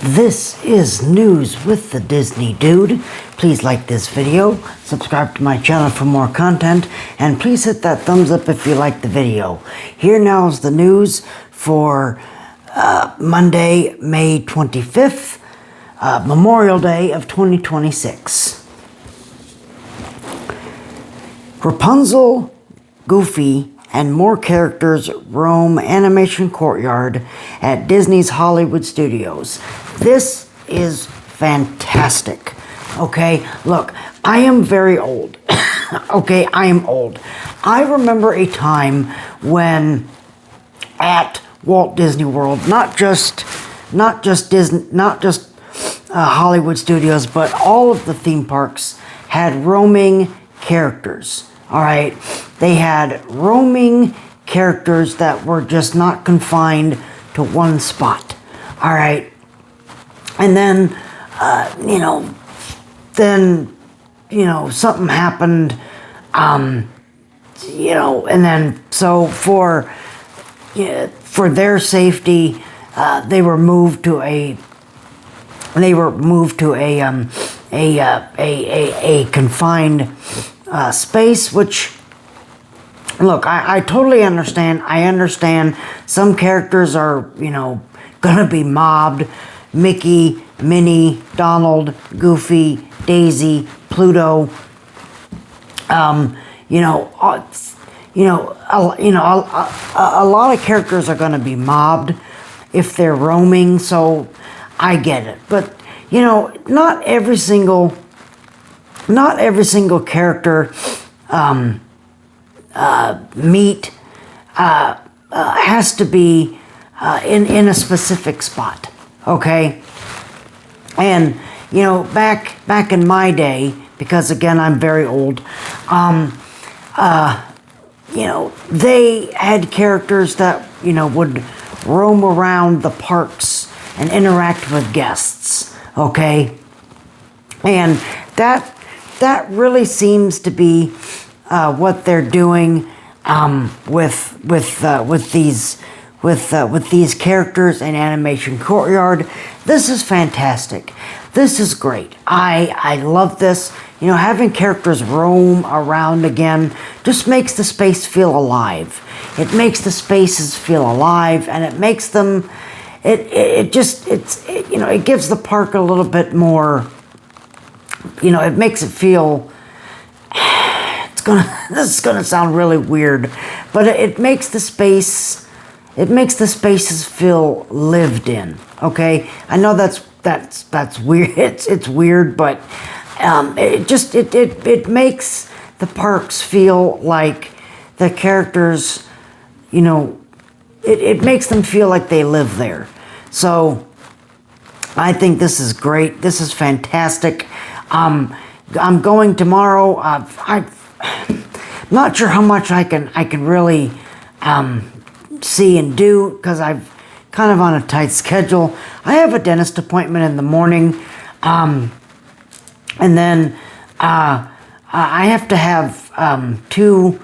This is News with the Disney Dude. Please like this video, subscribe to my channel for more content, and please hit that thumbs up if you like the video. Here now is the news for Monday, May 25th, Memorial Day of 2026. Rapunzel, Goofy, and more characters roam Animation Courtyard at Disney's Hollywood Studios. This is fantastic. Okay, look, I am very old. Okay, I am old. I remember a time when at Walt Disney World, not just Hollywood Studios, but all of the theme parks had roaming characters. All right, they had roaming characters that were just not confined to one spot. All right, and then something happened. And then so for their safety, they were moved to a confined space, which, look, I totally understand. I understand some characters are, gonna be mobbed. Mickey, Minnie, Donald, Goofy, Daisy, Pluto. A lot of characters are gonna be mobbed if they're roaming, so I get it. But, not every single character meet has to be in a specific spot. Okay, and back in my day, because again I'm very old, they had characters that would roam around the parks and interact with guests. Okay, and that really seems to be what they're doing with these characters in Animation Courtyard. This is fantastic. This is great. I love this. Having characters roam around again just makes the space feel alive. It makes the spaces feel alive, and it makes them. It gives the park a little bit more. It makes it feel. This is gonna sound really weird, but it makes the space. It makes the spaces feel lived in. Okay, I know that's weird. It's weird, but it makes the parks feel like the characters. It makes them feel like they live there. So I think this is great. This is fantastic. I'm going tomorrow. I'm not sure how much I can really see and do, because I'm kind of on a tight schedule. I have a dentist appointment in the morning, and then I have to have two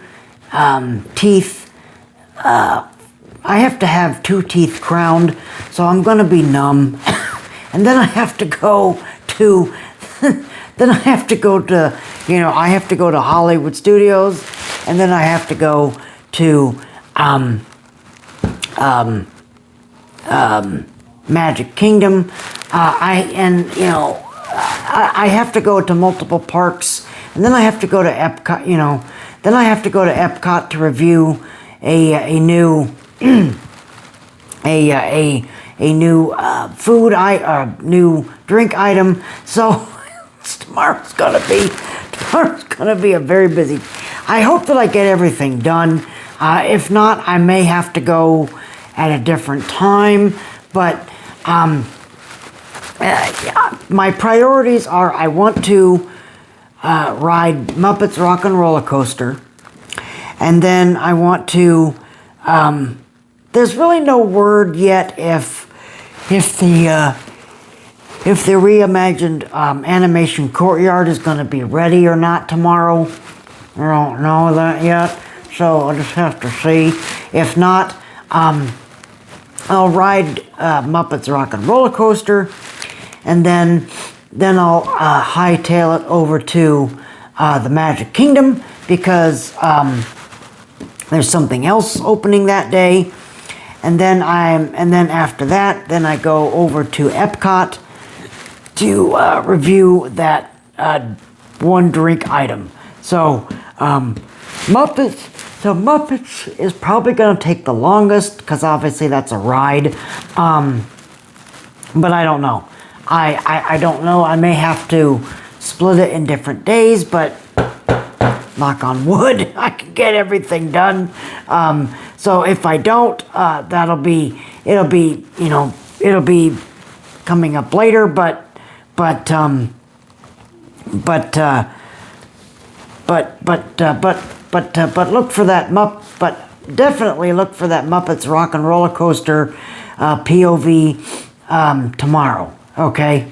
teeth. I have to have two teeth crowned, so I'm going to be numb, and then I have to go to. Then I have to go to Hollywood Studios, and then I have to go to Magic Kingdom. I have to go to multiple parks, and then I have to go to Epcot. Then I have to go to Epcot to review a new new drink item. So tomorrow's gonna be a very busy. I hope that I get everything done. If not, I may have to go at a different time. But my priorities are: I want to ride Muppets Rock and Roller Coaster, and then I want to. There's really no word yet if the reimagined Animation Courtyard is going to be ready or not tomorrow. I don't know that yet, so I'll just have to see. If not, I'll ride Muppets Rock and Roller Coaster, and then I'll hightail it over to the Magic Kingdom because there's something else opening that day, and then after that, then I go over to Epcot to review that one drink item. So Muppets is probably going to take the longest because obviously that's a ride. But I don't know. I don't know. I may have to split it in different days, but knock on wood, I can get everything done. So if I don't, it'll be coming up later, but look for that definitely look for that Muppets Rock and Roller Coaster POV tomorrow. Okay.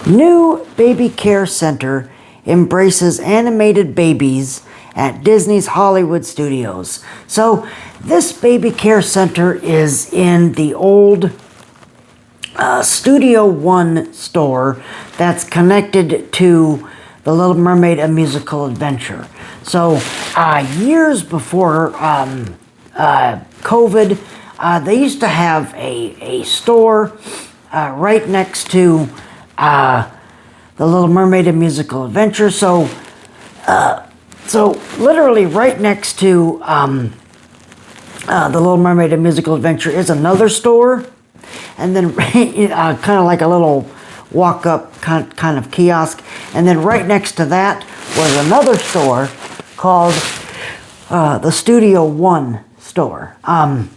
New baby care center embraces animated babies at Disney's Hollywood Studios. So this baby care center is in the old Studio One store that's connected to the Little Mermaid: A Musical Adventure. So years before COVID, they used to have a store right next to the Little Mermaid: A Musical Adventure. So literally right next to the Little Mermaid: A Musical Adventure is another store, and then kind of like a little walk-up kind of kiosk, and then right next to that was another store called the Studio One store, and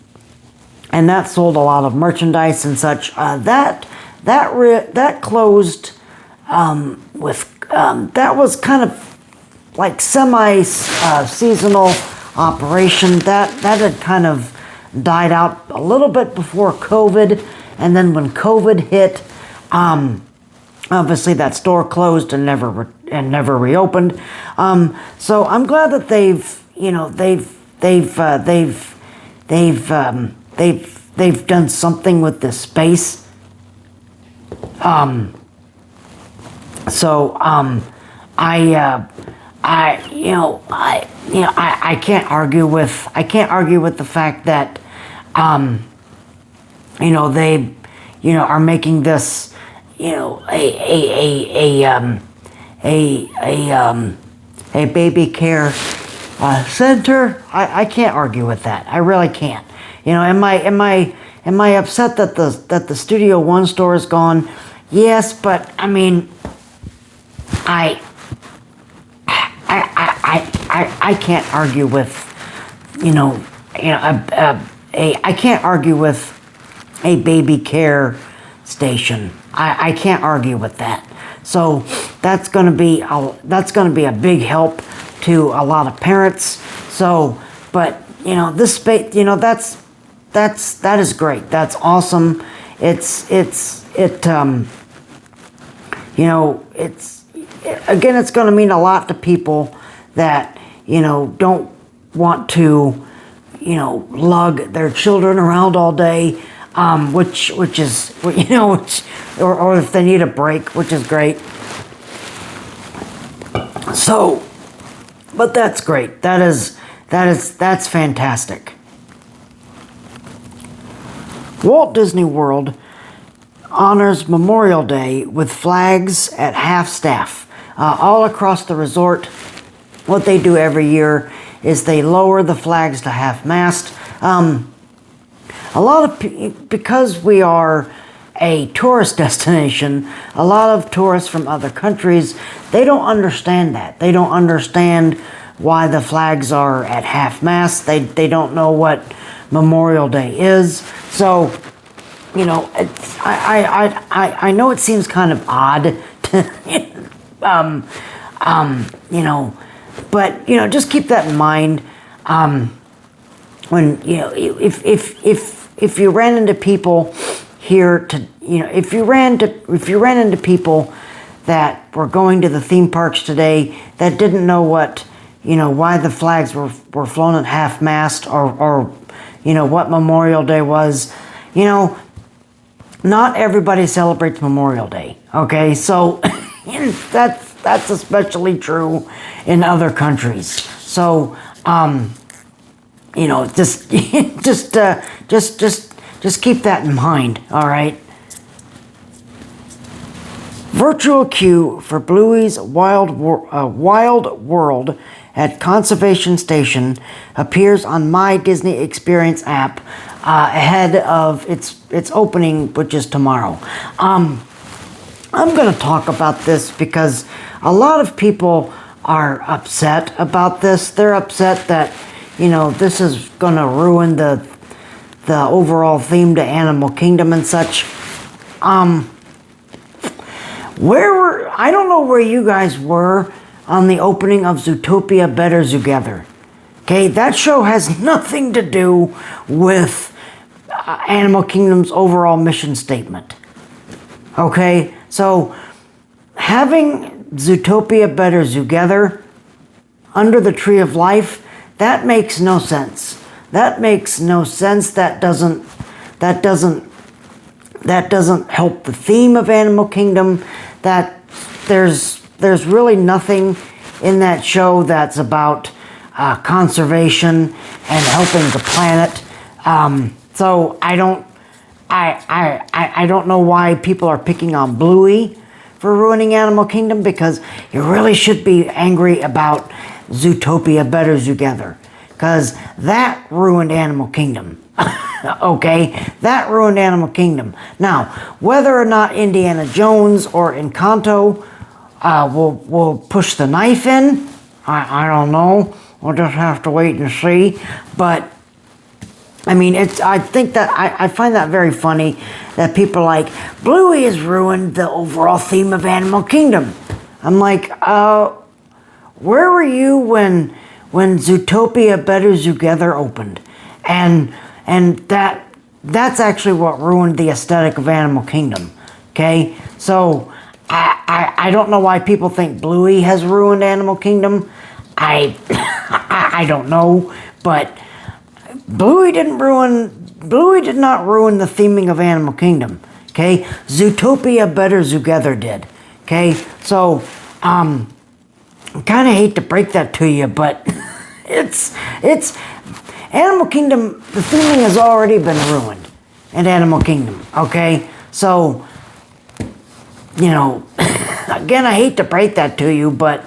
that sold a lot of merchandise and such. That closed that was kind of like semi-seasonal operation. That had kind of died out a little bit before COVID, and then when COVID hit, obviously that store closed and never reopened. So I'm glad that they've done something with this space. I can't argue with the fact that they are making this a baby care center. I can't argue with that. I really can't. Am I upset that the Studio One store is gone? Yes, but I mean, I can't argue with I can't argue with a baby care station. I can't argue with that. So that's going to be a big help to a lot of parents. So, but this space, that is great. That's awesome. It's going to mean a lot to people that don't want to lug their children around all day, which is or if they need a break, which is great. So, but that's great. That's fantastic. Walt Disney World honors Memorial Day with flags at half staff all across the resort. What they do every year is they lower the flags to half mast. Because we are a tourist destination, a lot of tourists from other countries, they don't understand that. They don't understand why the flags are at half mast. They don't know what Memorial Day is. So, I know it seems kind of odd to, but just keep that in mind. When if you ran into people here if you ran into people that were going to the theme parks today that didn't know what why the flags were flown at half mast or what Memorial Day was, I know it seems kind of odd to, but just keep that in mind. When if you ran into people here to if you ran into people that were going to the theme parks today that didn't know what why the flags were flown at half mast or what Memorial Day was, you know, what Memorial Day was, you know, not everybody celebrates Memorial Day, okay? So that's especially true in other countries. So, you know, just keep that in mind, all right? Virtual queue for Bluey's Wild World at Conservation Station appears on My Disney Experience app ahead of its opening, which is tomorrow. I'm going to talk about this because a lot of people are upset about this. They're upset that, you know, this is going to ruin the overall theme to Animal Kingdom and such. I don't know where you guys were on the opening of Zootopia Better Together. Okay, that show has nothing to do with Animal Kingdom's overall mission statement. Okay, so having Zootopia Better Together under the Tree of Life, that makes no sense. That makes no sense. That doesn't help the theme of Animal Kingdom. That there's really nothing in that show that's about conservation and helping the planet. So I don't know why people are picking on Bluey for ruining Animal Kingdom, because you really should be angry about Zootopia Better Together, because that ruined Animal Kingdom. Okay, that ruined Animal Kingdom. Now, whether or not Indiana Jones or Encanto will push the knife in, I don't know. We'll just have to wait and see. But I mean, I think that I find that very funny that people are like, Bluey has ruined the overall theme of Animal Kingdom. I'm like, where were you when Zootopia Better Together opened? And that's actually what ruined the aesthetic of Animal Kingdom. Okay, so I don't know why people think Bluey has ruined Animal Kingdom. I don't know, but Bluey did not ruin the theming of Animal Kingdom. Okay, Zootopia Better Together did. Okay, so I kind of hate to break that to you, but it's Animal Kingdom. The theming has already been ruined in Animal Kingdom. Okay, so you know, again, I hate to break that to you, but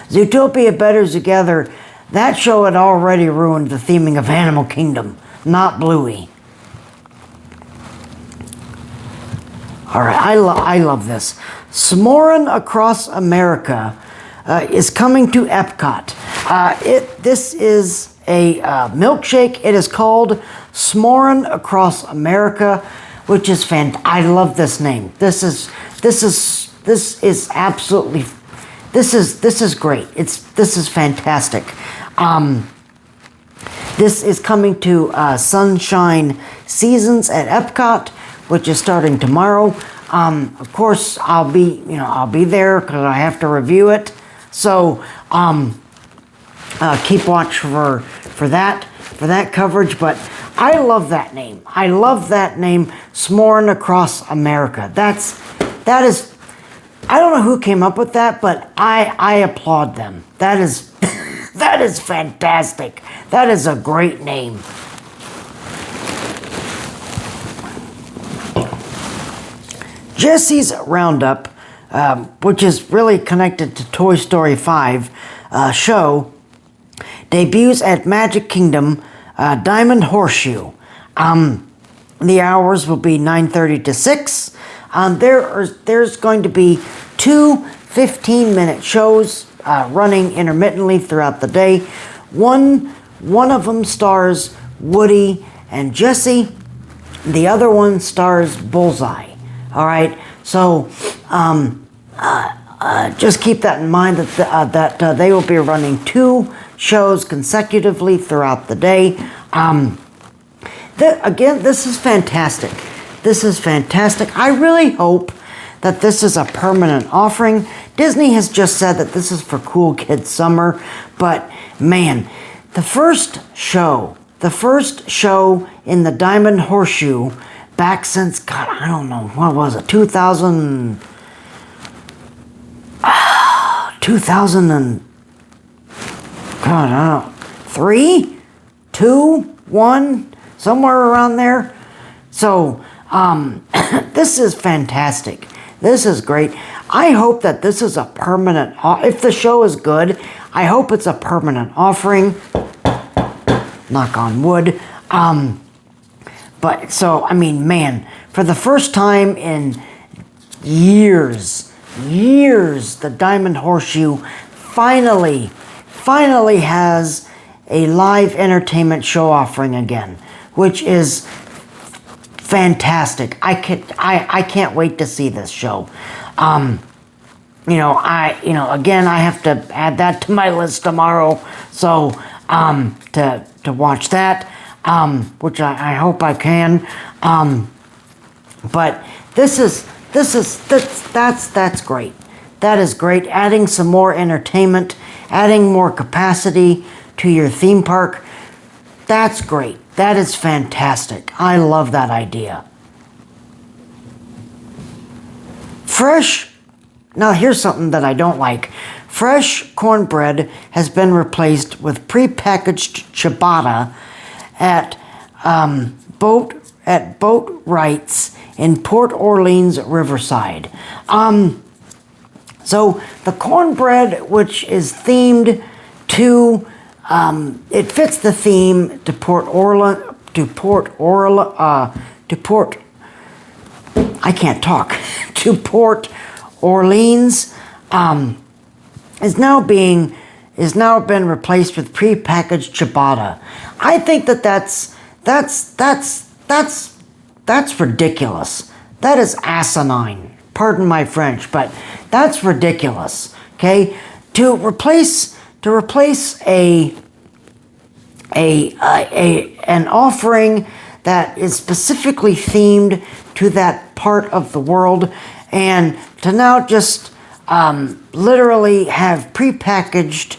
Zootopia Better Together, that show had already ruined the theming of Animal Kingdom, not Bluey. All right, I love this. S'morin' Across America is coming to Epcot. This is a milkshake. It is called S'morin' Across America, which is I love this name. This is absolutely. This is great. This is fantastic. This is coming to Sunshine Seasons at Epcot, which is starting tomorrow. Of course, I'll be there because I have to review it. So keep watch for that coverage. But I love that name. I love that name, S'morin' Across America. That is. I don't know who came up with that, but I applaud them. That is that is fantastic. That is a great name. Jesse's Roundup, which is really connected to Toy Story 5 show, debuts at Magic Kingdom Diamond Horseshoe. The hours will be 9:30 to 6. There's going to be two 15-minute shows running intermittently throughout the day. One of them stars Woody and Jesse. The other one stars Bullseye. All right, so just keep that in mind that they will be running two shows consecutively throughout the day. Again, this is fantastic. This is fantastic. I really hope that this is a permanent offering. Disney has just said that this is for Cool Kids Summer, but man, the first show in the Diamond Horseshoe back since, God, I don't know, what was it, 2000 and, God, I don't know, 3, 2, 1, somewhere around there. So, this is fantastic. This is great. I hope that this is a permanent, if the show is good, I hope it's a permanent offering. Knock on wood. But, so, I mean, man, for the first time in years, the Diamond Horseshoe finally has a live entertainment show offering again, which is fantastic. I can't wait to see this show. Again, I have to add that to my list tomorrow. So, to watch that, which I hope I can. But that's great. That is great. Adding some more entertainment, adding more capacity to your theme park. That's great. That is fantastic. I love that idea. Fresh, now here's something that I don't like. Fresh cornbread has been replaced with prepackaged ciabatta at Boat Rights in Port Orleans, Riverside. So the cornbread, which is themed to, it fits the theme to I can't talk, to Port Orleans, is now been replaced with prepackaged ciabatta. I think that's ridiculous. That is asinine. Pardon my French, but that's ridiculous. Okay, to replace an offering that is specifically themed to that part of the world, and to now just literally have prepackaged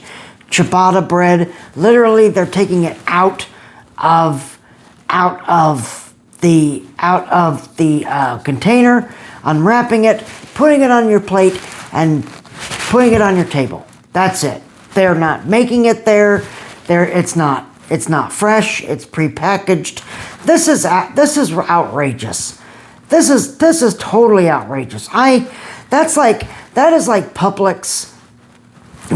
ciabatta bread. Literally, they're taking it out of the container, unwrapping it, putting it on your plate, and putting it on your table. That's it. They're not making it there. It's not fresh. It's prepackaged. This is outrageous. This is totally outrageous. That is like Publix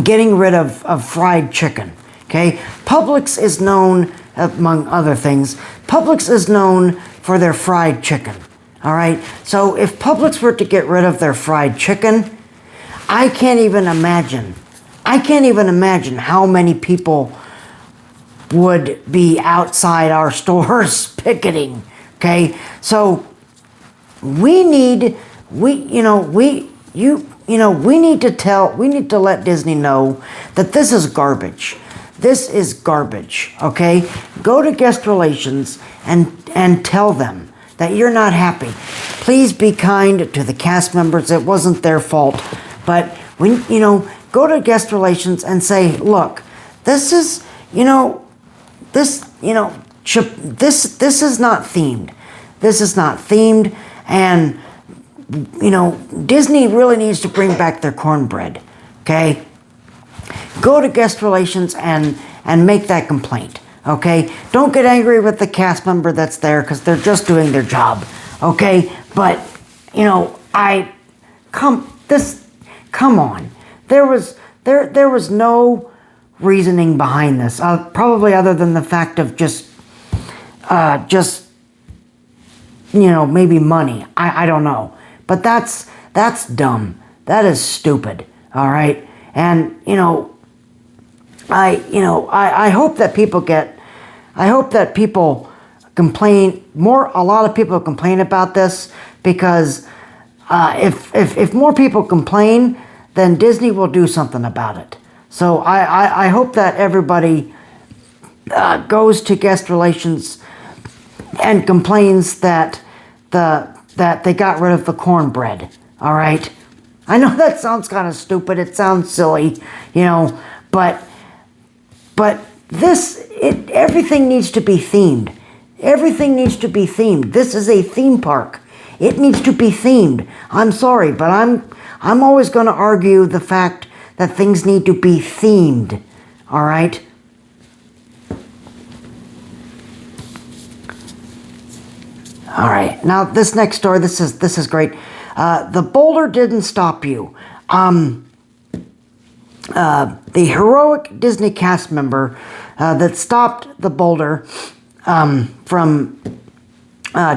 getting rid of fried chicken. Okay, Publix is known, among other things, Publix is known for their fried chicken. All right, so if Publix were to get rid of their fried chicken, I can't even imagine how many people would be outside our stores picketing. Okay, so we need to let Disney know that this is garbage. This is garbage. Okay, go to guest relations and tell them that you're not happy. Please be kind to the cast members. It wasn't their fault, but when go to guest relations and say, look, this is this is not themed. This is not themed, and Disney really needs to bring back their cornbread. Okay, go to guest relations and make that complaint. Okay, don't get angry with the cast member that's there, because they're just doing their job. Okay, but come on. There was no reasoning behind this, probably other than the fact of just maybe money. I don't know, but that's dumb. That is stupid. All right, and I hope that people complain more. A lot of people complain about this, because if more people complain, then Disney will do something about it. So I hope that everybody goes to guest relations and complains that they got rid of the cornbread. All right, I know that sounds kind of stupid. It sounds silly, but everything needs to be themed. Everything needs to be themed. This is a theme park. It needs to be themed. I'm sorry, but I'm always going to argue the fact that things need to be themed. All right? All right. Now this next story, this is great. The boulder didn't stop you. The heroic Disney cast member that stopped the boulder from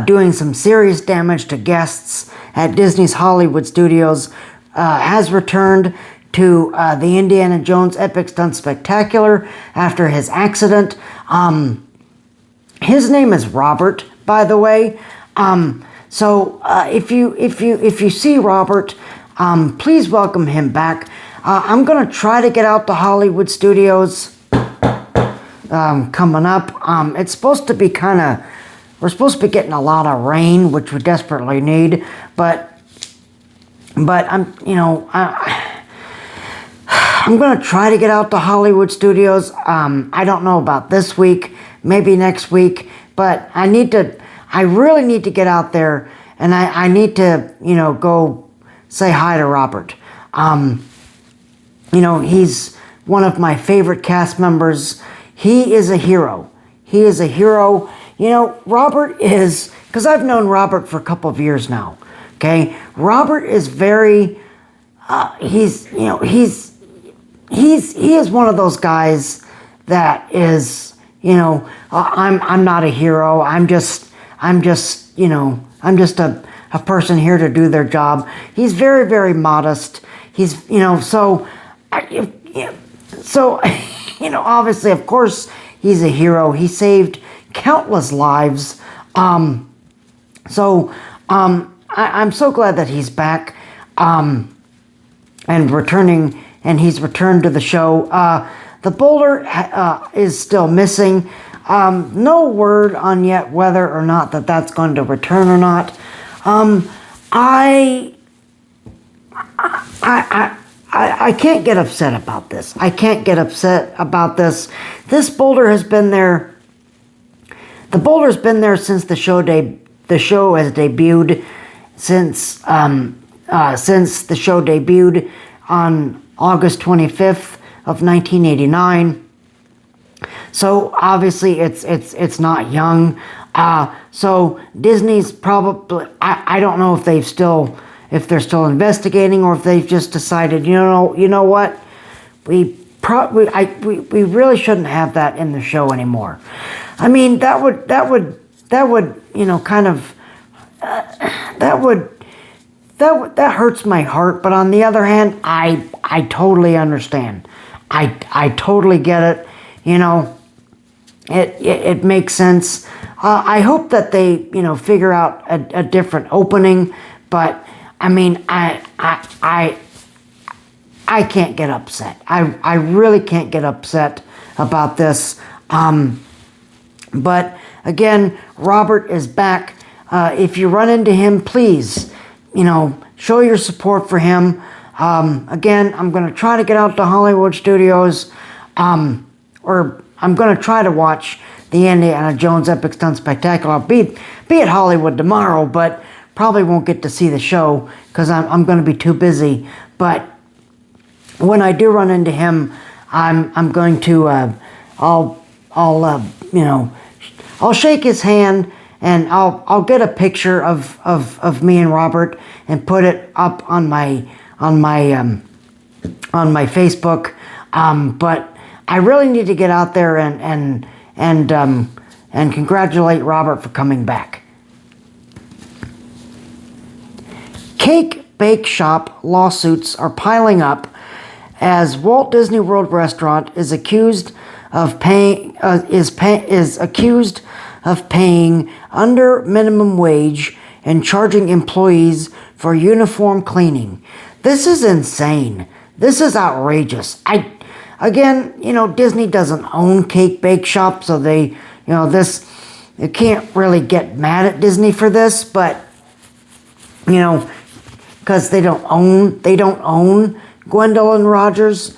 doing some serious damage to guests at Disney's Hollywood Studios has returned to the Indiana Jones Epic Stunt Spectacular after his accident. His name is Robert, by the way. So if you see Robert, please welcome him back. I'm gonna try to get out to Hollywood Studios coming up. It's supposed to be we're supposed to be getting a lot of rain, which we desperately need. But I'm gonna try to get out to Hollywood Studios. I don't know about this week, maybe next week, but I really need to get out there, and I need to, go say hi to Robert. He's one of my favorite cast members. He is a hero. He is a hero. Robert is, because I've known Robert for a couple of years now. Okay, Robert is very. He is one of those guys that is, I'm not a hero. I'm just a person here to do their job. He's very, very modest. He's, obviously, of course, he's a hero. He saved countless lives. I'm so glad that he's back, and returning, and he's returned to the show. The boulder is still missing. No word on yet whether or not that's going to return or not. I can't get upset about this. I can't get upset about this. This boulder has been there. The boulder's been there since the show has debuted. Since the show debuted on August 25th of 1989. So obviously it's not young. So Disney's probably, I don't know if they're still investigating, or if they've just decided, you know what, we really shouldn't have that in the show anymore. I mean, that would that hurts my heart. But on the other hand, I totally understand. I totally get it. It makes sense. I hope that they figure out a different opening. But I mean, I can't get upset. I really can't get upset about this. But again, Robert is back. If you run into him, please, show your support for him. Again, I'm going to try to get out to Hollywood Studios, or I'm going to try to watch the Indiana Jones Epic Stunt Spectacular. I'll be at Hollywood tomorrow, but probably won't get to see the show because I'm going to be too busy. But when I do run into him, I'm going to I'll shake his hand, and I'll get a picture of me and Robert and put it up on my Facebook. But I really need to get out there and congratulate Robert for coming back. Cake bake shop lawsuits are piling up as Walt Disney World Restaurant is accused of paying under minimum wage and charging employees for uniform cleaning. This is insane. This is outrageous. Disney doesn't own Cake Bake Shop, so you can't really get mad at Disney for this, but because they don't own Gwendolyn Rogers.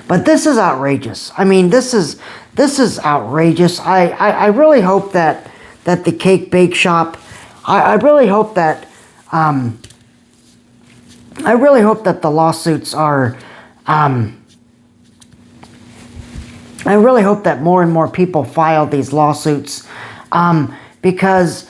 But this is outrageous. I mean, this is this is outrageous. I really hope that the cake bake shop, I really hope that the lawsuits are, I really hope that more and more people file these lawsuits, because,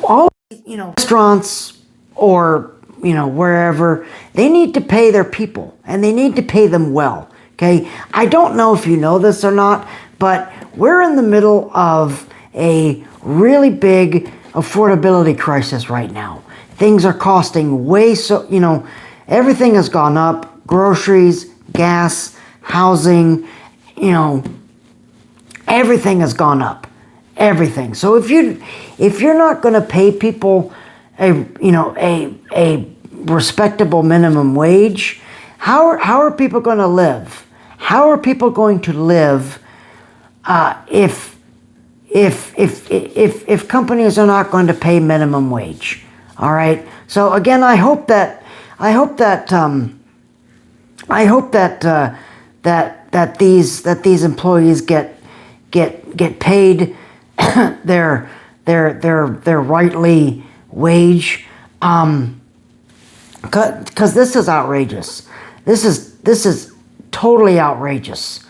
all, restaurants or, wherever, they need to pay their people, and they need to pay them well, okay? I don't know if you know this or not, but we're in the middle of a really big affordability crisis right now. Things are costing everything has gone up. Groceries, gas, housing, everything has gone up. Everything. So if you're not going to pay people a respectable minimum wage, how are people going to live? How are people going to live if companies are not going to pay minimum wage? All right. So again, I hope that these employees get paid their rightly wage, because this is outrageous. This is totally outrageous.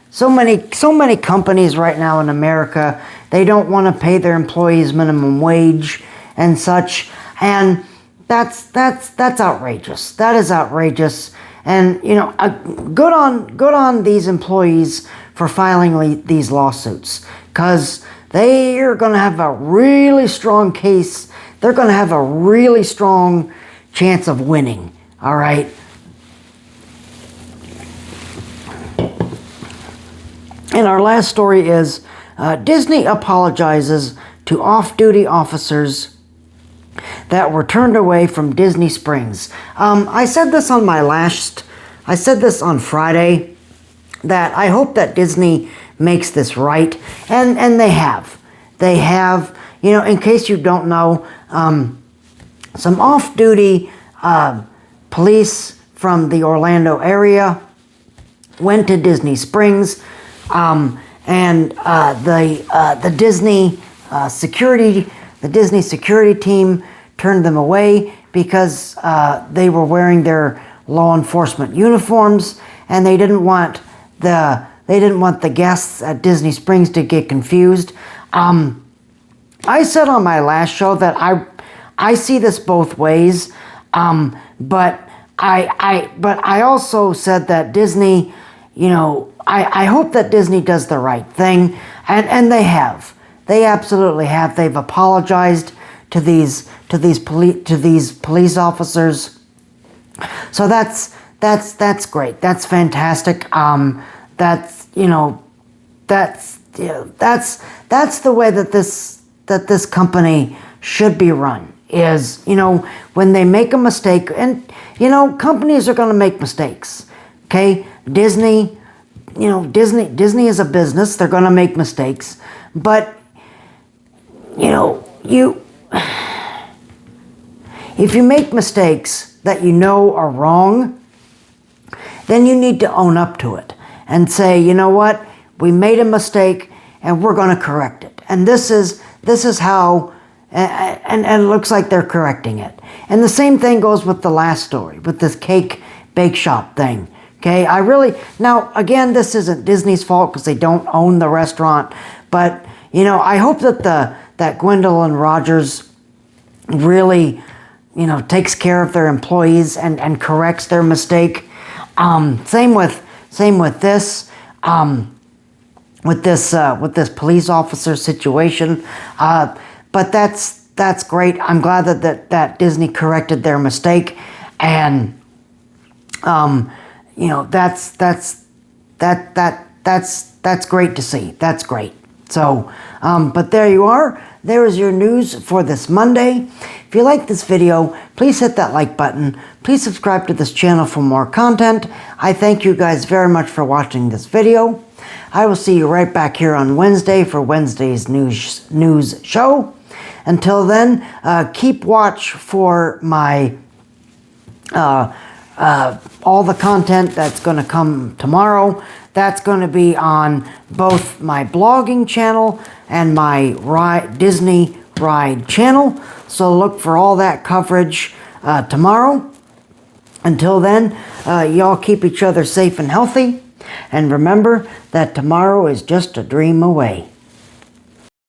So many companies right now in America, they don't want to pay their employees minimum wage and such, and that's outrageous. That is outrageous. And good on these employees for filing these lawsuits, because they are going to have a really strong case. They're going to have a really strong chance of winning. All right. And our last story is Disney apologizes to off-duty officers that were turned away from Disney Springs. I said this on Friday, that I hope that Disney makes this right, and they have. They have, in case you don't know, some off-duty police from the Orlando area went to Disney Springs, and the Disney security team turned them away because they were wearing their law enforcement uniforms, and they didn't want the guests at Disney Springs to get confused. I said on my last show that I see this both ways, but I also said that Disney, I hope that Disney does the right thing, and they have. They absolutely have. They've apologized to these police officers. So that's great. That's fantastic. That's the way that this company should be run. Is when they make a mistake, and companies are going to make mistakes. Okay, Disney is a business. They're going to make mistakes, but if you make mistakes that are wrong, then you need to own up to it and say, you know what, we made a mistake and we're going to correct it. And this is how, and it looks like they're correcting it. And the same thing goes with the last story, with this cake bake shop thing. Okay, now again, this isn't Disney's fault because they don't own the restaurant, but I hope that Gwendolyn Rogers really, takes care of their employees and corrects their mistake. Same with this, with this police officer situation. But that's great. I'm glad that Disney corrected their mistake, and that's great to see. That's great. So, but there you are. There is your news for this Monday. If you like this video, please hit that like button. Please subscribe to this channel for more content. I thank you guys very much for watching this video. I will see you right back here on Wednesday for Wednesday's news show. Until then, keep watch for my all the content that's going to come tomorrow, that's going to be on both my blogging channel and my Disney Ride channel. So look for all that coverage tomorrow. Until then, y'all keep each other safe and healthy. And remember that tomorrow is just a dream away.